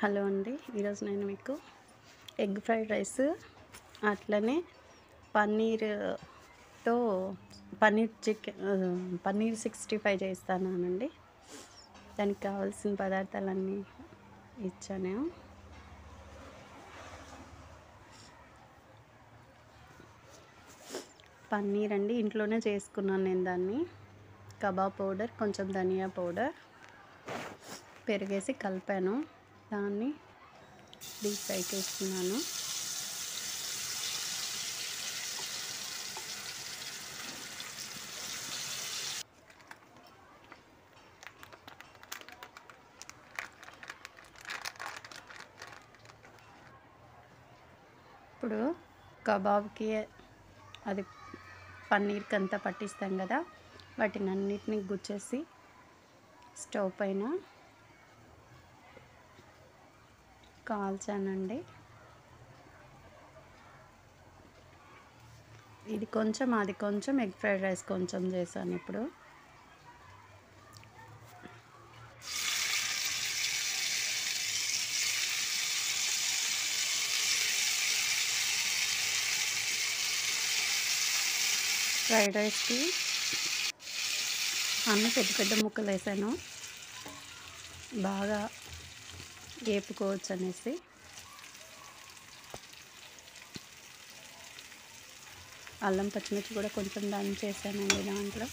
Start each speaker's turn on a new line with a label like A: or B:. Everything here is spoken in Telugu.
A: హలో అండి. ఈరోజు నేను మీకు ఎగ్ ఫ్రైడ్ రైస్ అట్లనే పన్నీర్‌తో పన్నీర్ 65 చేస్తానండి. దానికి కావాల్సిన పదార్థాలన్నీ ఇచ్చాను. పన్నీర్ అండి ఇంట్లోనే చేసుకున్నాను నేను దాన్ని. కబాబ్ పౌడర్, కొంచెం ధనియా పౌడర్, పెరుగేసి కలిపాను. దాన్ని డీప్ ఫ్రైకి వేస్తున్నాను. ఇప్పుడు కబాబ్కి అది పన్నీర్కి అంతా పట్టిస్తాం కదా, వాటిని అన్నిటినీ గుచ్చేసి స్టవ్ పైన కాల్చానండి. ఇది కొంచెం అది కొంచెం ఎగ్ ఫ్రైడ్ రైస్ కొంచెం చేశాను. ఇప్పుడు ఫ్రైడ్ రైస్కి అన్నీ పెద్ద పెద్ద ముక్కలు వేసాను, బాగా వేపుకోవచ్చు అనేసి. అల్లం పచ్చిమిర్చి కూడా కొంచెం దంచేసానండి దాంట్లో.